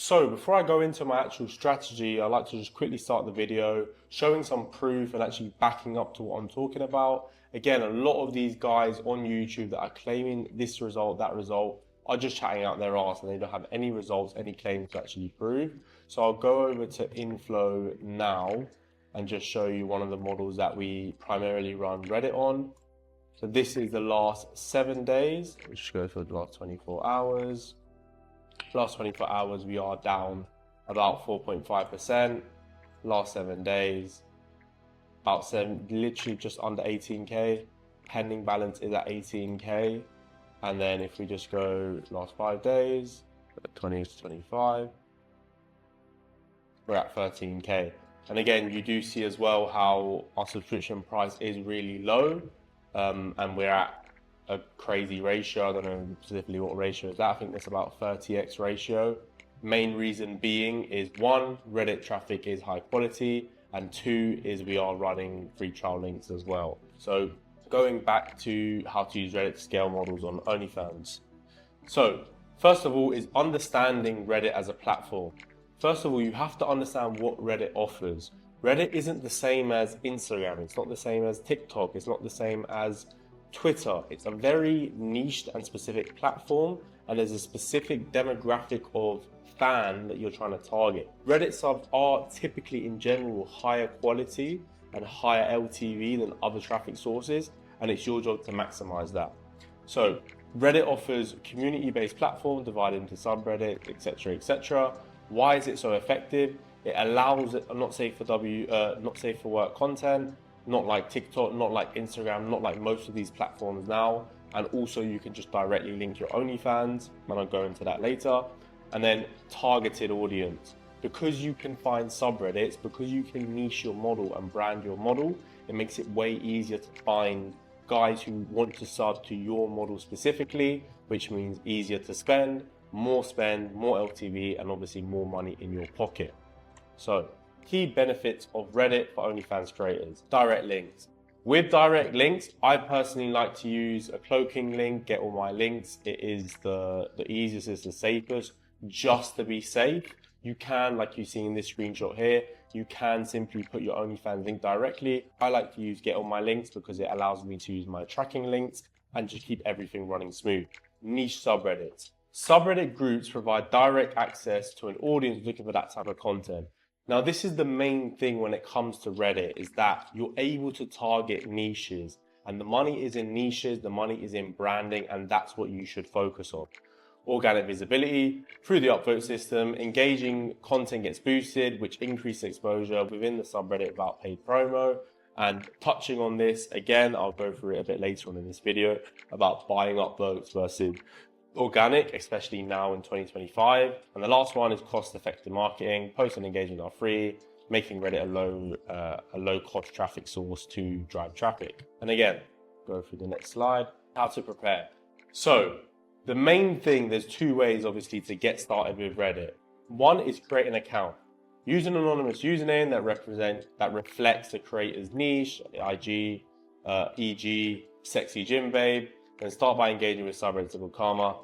So before I go into my actual strategy, I'd like to just quickly start the video showing some proof and actually backing up to what I'm talking about. Again, a lot of these guys on YouTube that are claiming this result, that result, are just chatting out their arse and they don't have any results, any claims to actually prove. So I'll go over to Inflow now and just show you one of the models that we primarily run Reddit on. So this is the last 7 days, which goes for the last 24 hours. Last 24 hours, we are down about 4.5%. Last 7 days, literally just under 18K. Pending balance is at 18K. And then if we just go last 5 days, 20 to 25, we're at 13K. And again, you do see as well how our subscription price is really low. And we're at a crazy ratio. I don't know specifically what ratio is that. I think that's about 30x ratio. Main reason being is 1, Reddit traffic is high quality, and 2 is we are running free trial links as well. So going back to how to use Reddit to scale models on OnlyFans. So first of all is understanding Reddit as a platform. First of all, you have to understand what Reddit offers. Reddit isn't the same as Instagram. It's not the same as TikTok. It's not the same as Twitter. It's a very niched and specific platform, and there's a specific demographic of fan that you're trying to target. Reddit subs are typically in general higher quality and higher LTV than other traffic sources, and it's your job to maximize that. So Reddit offers community-based platform divided into subreddits, etc., etc. Why is it so effective? It allows it not safe for work content, not like TikTok, not like Instagram, not like most of these platforms now. And also you can just directly link your OnlyFans, and I'll go into that later. And then targeted audience. Because you can find subreddits, because you can niche your model and brand your model, it makes it way easier to find guys who want to sub to your model specifically, which means easier to spend, more LTV, and obviously more money in your pocket. So key benefits of Reddit for OnlyFans creators. Direct links. With direct links, I personally like to use a cloaking link, get all my links. It is the easiest, it's the safest, just to be safe. You can, like you see in this screenshot here, you can simply put your OnlyFans link directly. I like to use get all my links because it allows me to use my tracking links and just keep everything running smooth. Niche subreddits. Subreddit groups provide direct access to an audience looking for that type of content. Now, this is the main thing when it comes to Reddit, is that you're able to target niches, and the money is in niches, the money is in branding, and that's what you should focus on. Organic visibility through the upvote system, engaging content gets boosted, which increases exposure within the subreddit without paid promo. And touching on this again, I'll go through it a bit later on in this video about buying upvotes versus organic, especially now in 2025. And the last one is cost-effective marketing. Post and engagement are free, making Reddit a low cost traffic source to drive traffic. And again, go through the next slide. How to prepare. So the main thing, there's 2 ways obviously to get started with Reddit. One is create an account. Use an anonymous username that reflects the creator's niche, IG, e.g. sexy gym babe. Then start by engaging with subreddits called Karma.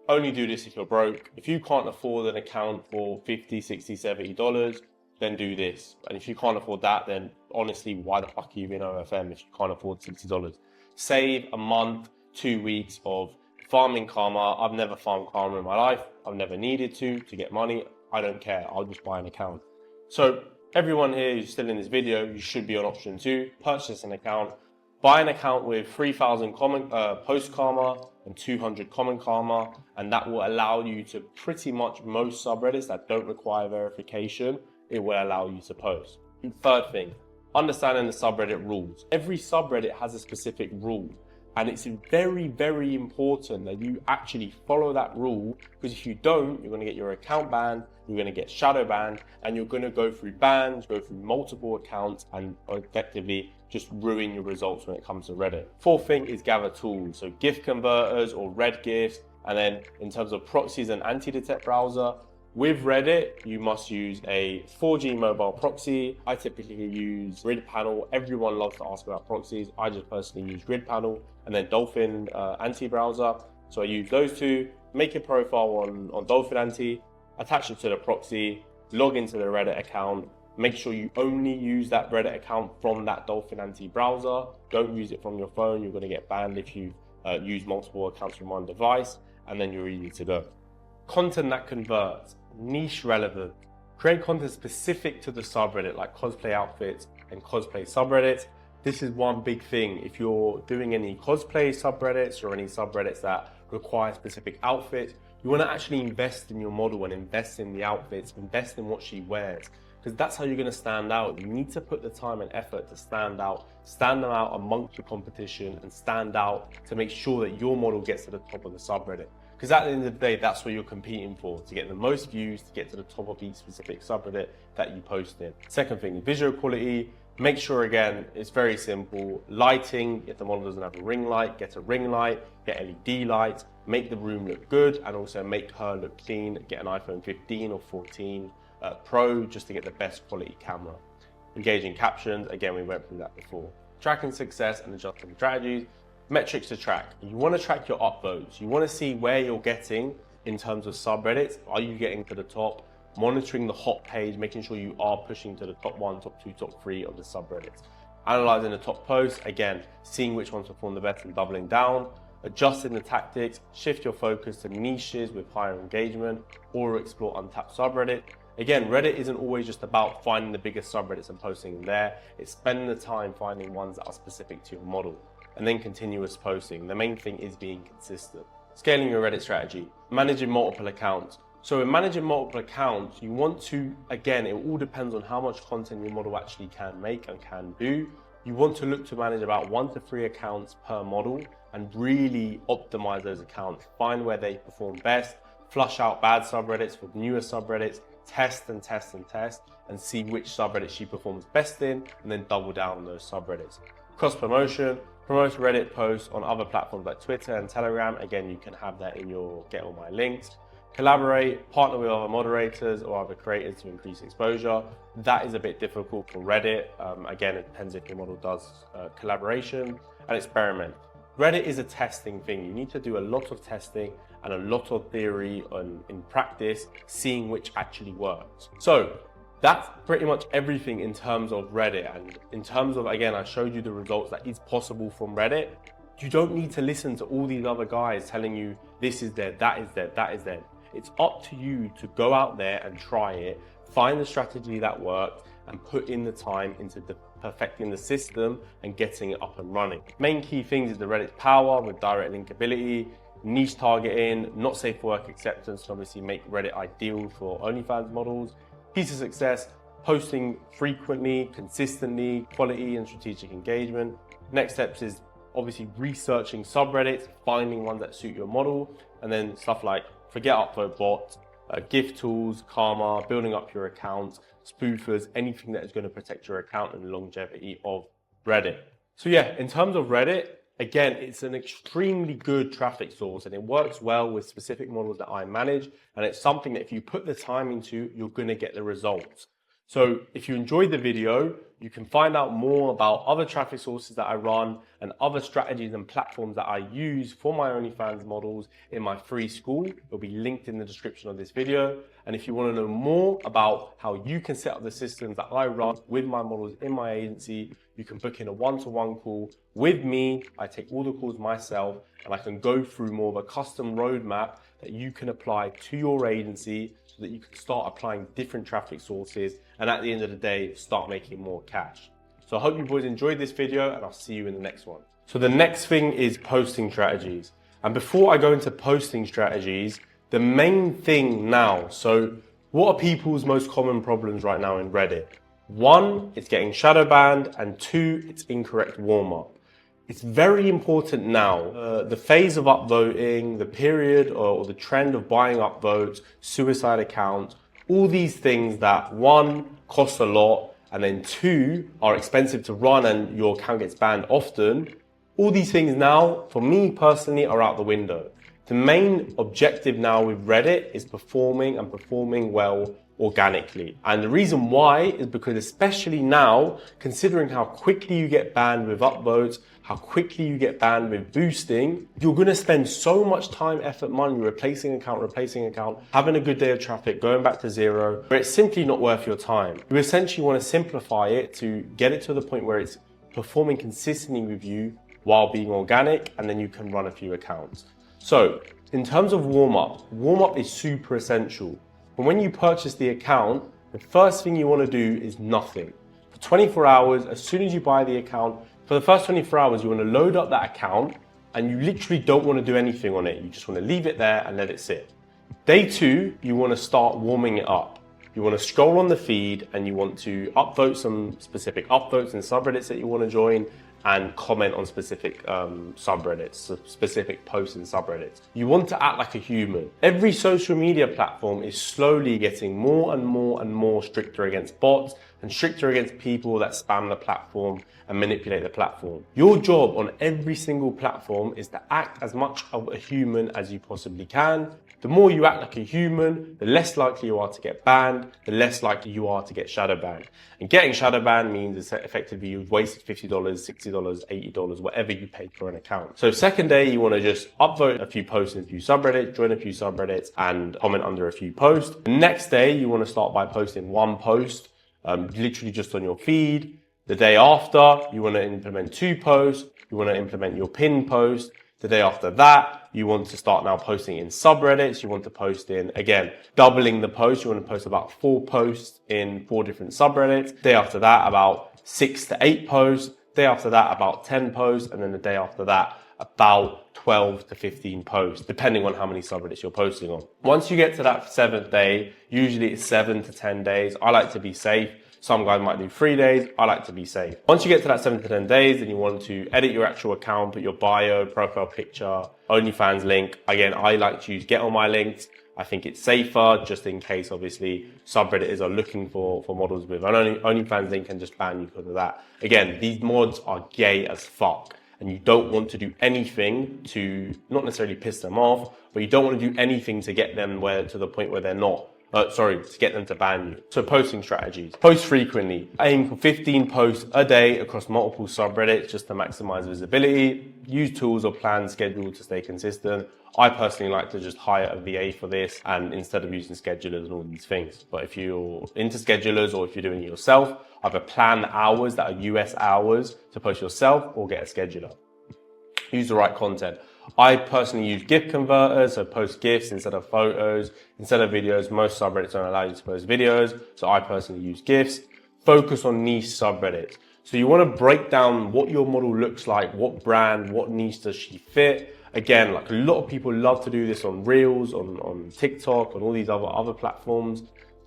Only do this if you're broke. If you can't afford an account for $50, $60, $70, then do this. And if you can't afford that, then honestly, why the fuck are you in OFM if you can't afford $60? Save a month, 2 weeks of farming Karma. I've never farmed Karma in my life. I've never needed to get money. I don't care. I'll just buy an account. So everyone here who's still in this video, you should be on option 2. Purchase an account. Buy an account with 3,000 post Karma and 200 common Karma, and that will allow you to pretty much most subreddits that don't require verification, it will allow you to post. And third thing, understanding the subreddit rules. Every subreddit has a specific rule, and it's very, very important that you actually follow that rule, because if you don't, you're going to get your account banned, you're going to get shadow banned, and you're going to go through bans, go through multiple accounts, and effectively just ruin your results when it comes to Reddit. Fourth thing is gather tools, so gift converters or red gifts. And then in terms of proxies and anti-detect browser, with Reddit, you must use a 4G mobile proxy. I typically use Grid Panel. Everyone loves to ask about proxies. I just personally use Grid Panel and then Dolphin anti-browser. So I use those 2, make a profile on Dolphin Anti, attach it to the proxy, log into the Reddit account, make sure you only use that Reddit account from that Dolphin Anti browser. Don't use it from your phone. You're going to get banned if you use multiple accounts from one device, and then you're ready to go. Content that converts, niche relevant. Create content specific to the subreddit, like cosplay outfits and cosplay subreddits. This is one big thing. If you're doing any cosplay subreddits or any subreddits that require specific outfits, you want to actually invest in your model and invest in the outfits, invest in what she wears, because that's how you're going to stand out. You need to put the time and effort to stand out amongst the competition, and stand out to make sure that your model gets to the top of the subreddit. Because at the end of the day, that's what you're competing for, to get the most views, to get to the top of each specific subreddit that you post in. Second thing, visual quality. Make sure, again, it's very simple. Lighting, if the model doesn't have a ring light, get a ring light, get LED lights, make the room look good, and also make her look clean. Get an iPhone 15 or 14 Pro just to get the best quality camera. Engaging captions, again, we went through that before. Tracking success and adjusting strategies. Metrics to track. You want to track your upvotes. You want to see where you're getting in terms of subreddits. Are you getting to the top? Monitoring the hot page, making sure you are pushing to the top 1, top 2, top 3 of the subreddits. Analyzing the top posts, again, seeing which ones perform the best and doubling down. Adjusting the tactics, shift your focus to niches with higher engagement, or explore untapped subreddit. Again, Reddit isn't always just about finding the biggest subreddits and posting them there. It's spending the time finding ones that are specific to your model. And then continuous posting. The main thing is being consistent. Scaling your Reddit strategy, managing multiple accounts. So in managing multiple accounts, you want to, again, it all depends on how much content your model actually can make and can do. You want to look to manage about 1 to 3 accounts per model and really optimize those accounts. Find where they perform best, flush out bad subreddits for newer subreddits, test and test and test, and see which subreddit she performs best in, and then double down on those subreddits. Cross promotion. Promote Reddit posts on other platforms like Twitter and Telegram. Again, you can have that in your Get All My Links. Collaborate, partner with other moderators or other creators to increase exposure. That is a bit difficult for Reddit. Again, it depends if your model does collaboration. And experiment. Reddit is a testing thing. You need to do a lot of testing and a lot of theory in practice, seeing which actually works. So that's pretty much everything in terms of Reddit. And in terms of, again, I showed you the results that is possible from Reddit. You don't need to listen to all these other guys telling you this is there, that is there, that is there. It's up to you to go out there and try it, find the strategy that works, and put in the time into perfecting the system and getting it up and running. Main key things is the Reddit's power with direct linkability, niche targeting, not safe for work acceptance, and obviously make Reddit ideal for OnlyFans models. Keys to success, posting frequently, consistently, quality and strategic engagement. Next steps is obviously researching subreddits, finding ones that suit your model, and then stuff like forget upvote bots, gift tools, karma, building up your accounts, spoofers, anything that is going to protect your account and the longevity of Reddit. So yeah, in terms of Reddit, again, it's an extremely good traffic source and it works well with specific models that I manage. And it's something that if you put the time into, you're going to get the results. So if you enjoyed the video, you can find out more about other traffic sources that I run and other strategies and platforms that I use for my OnlyFans models in my free school. It'll be linked in the description of this video. And if you want to know more about how you can set up the systems that I run with my models in my agency, you can book in a one-to-one call with me. I take all the calls myself and I can go through more of a custom roadmap that you can apply to your agency so that you can start applying different traffic sources and at the end of the day, start making more cash. So I hope you boys enjoyed this video and I'll see you in the next one. So the next thing is posting strategies. And before I go into posting strategies, the main thing now, so what are people's most common problems right now in Reddit? 1, it's getting shadow banned, and 2, it's incorrect warm-up. It's very important now, the phase of upvoting, the period or the trend of buying upvotes, suicide accounts, all these things that 1, cost a lot, and then 2, are expensive to run and your account gets banned often. All these things now, for me personally, are out the window. The main objective now with Reddit is performing and performing well organically. And the reason why is because, especially now, considering how quickly you get banned with upvotes, how quickly you get banned with boosting, you're gonna spend so much time, effort, money replacing account, having a good day of traffic, going back to zero, where it's simply not worth your time. You essentially wanna simplify it to get it to the point where it's performing consistently with you while being organic, and then you can run a few accounts. So in terms of warm-up is super essential. And when you purchase the account, the first thing you want to do is nothing. For 24 hours, as soon as you buy the account, for the first 24 hours, you want to load up that account and you literally don't want to do anything on it. You just want to leave it there and let it sit. Day 2, you want to start warming it up. You want to scroll on the feed and you want to upvote some specific upvotes and subreddits that you want to join, and comment on specific subreddits, specific posts in subreddits. You want to act like a human. Every social media platform is slowly getting more and more stricter against bots and stricter against people that spam the platform and manipulate the platform. Your job on every single platform is to act as much of a human as you possibly can. The more you act like a human, the less likely you are to get banned, the less likely you are to get shadow banned. And getting shadow banned means effectively you've wasted $50, $60, $80, whatever you paid for an account. So second day, you want to just upvote a few posts in a few subreddits, join a few subreddits, and comment under a few posts. The next day, you want to start by posting one post, literally just on your feed. The day after, you want to implement 2 posts. You want to implement your pinned post. The day after that, you want to start now posting in subreddits. You want to post in, again, doubling the post. You want to post about 4 posts in 4 different subreddits. Day after that, about 6 to 8 posts. Day after that, about 10 posts. And then the day after that, about 12 to 15 posts, depending on how many subreddits you're posting on. Once you get to that 7th day, usually it's 7 to 10 days. I like to be safe. Some guys might do 3 days. I like to be safe. Once you get to that 7 to 10 days, then you want to edit your actual account, put your bio, profile picture, OnlyFans link. Again, I like to use Get On My Links. I think it's safer, just in case, obviously, subredditors are looking for models with an OnlyFans link and just ban you because of that. Again, these mods are gay as fuck, and you don't want to do anything to, not necessarily piss them off, but you don't want to do anything to get them to the point where they're not. To get them to ban you. So posting strategies. Post frequently. Aim for 15 posts a day across multiple subreddits just to maximize visibility. Use tools or plan schedule to stay consistent. I personally like to just hire a VA for this, and instead of using schedulers and all these things. But if you're into schedulers or if you're doing it yourself, either plan hours that are US hours to post yourself or get a scheduler. Use the right content. I personally use GIF converters, so post GIFs instead of photos, instead of videos. Most subreddits don't allow you to post videos, so I personally use GIFs. Focus on niche subreddits. So you want to break down what your model looks like, what brand, what niche does she fit. Again, like a lot of people love to do this on Reels, on TikTok, on all these other platforms,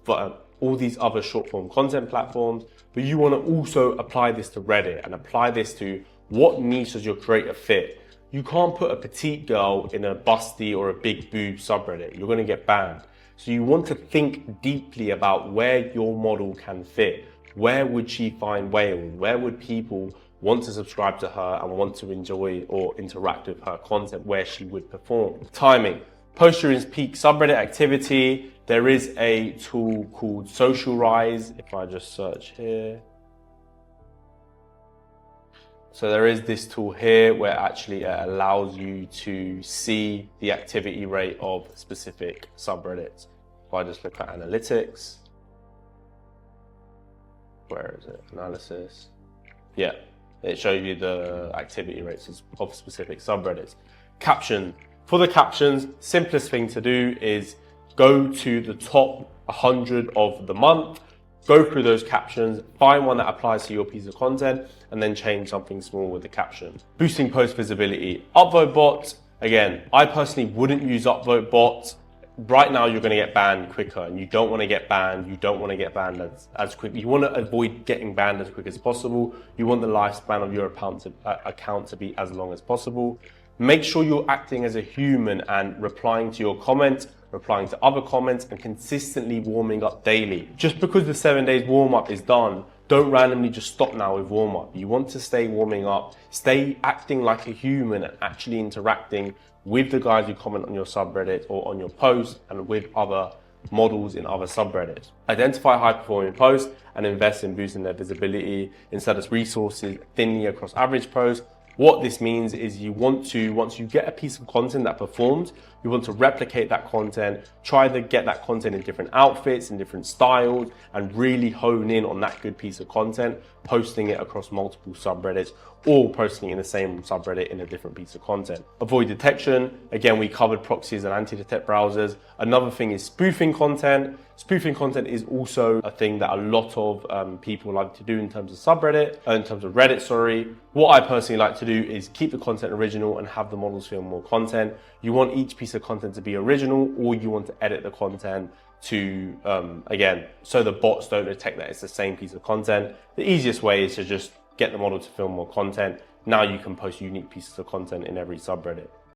but all these other short form content platforms. But you want to also apply this to Reddit and apply this to what niche does your creator fit. You can't put a petite girl in a busty or a big boob subreddit. You're going to get banned. So you want to think deeply about where your model can fit. Where would she find whales? Where would people want to subscribe to her and want to enjoy or interact with her content, where she would perform? Timing. Post during peak subreddit activity. There is a tool called Social Rise. If I just search here. So there is this tool here where actually it allows you to see the activity rate of specific subreddits. If I just look at analytics, where is it? Analysis. Yeah, it shows you the activity rates of specific subreddits. Caption. For the captions, simplest thing to do is go to the top 100 of the month, go through those captions, find one that applies to your piece of content, and then change something small with the caption. Boosting post visibility. Upvote bots. Again, I personally wouldn't use upvote bots. Right now, you're going to get banned quicker, and you don't want to get banned. You don't want to get banned as quick. You want to avoid getting banned as quick as possible. You want the lifespan of your account to be as long as possible. Make sure you're acting as a human and replying to your comments, replying to other comments, and consistently warming up daily. Just because the 7 days warm up is done, don't randomly just stop now with warm up. You want to stay warming up, stay acting like a human and actually interacting with the guys who comment on your subreddit or on your post, and with other models in other subreddits. Identify high-performing posts and invest in boosting their visibility instead of resources thinly across average posts. What this means is you want to, once you get a piece of content that performs, you want to replicate that content, try to get that content in different outfits, in different styles, and really hone in on that good piece of content, posting it across multiple subreddits or posting it in the same subreddit in a different piece of content. Avoid detection. Again, we covered proxies and anti-detect browsers. Another thing is spoofing content. Spoofing content is also a thing that a lot of people like to do in terms of Reddit, sorry. What I personally like to do is keep the content original and have the models film more content. You want each piece of content to be original, or you want to edit the content to, again, so the bots don't detect that it's the same piece of content. The easiest way is to just get the model to film more content. Now you can post unique pieces of content in every subreddit.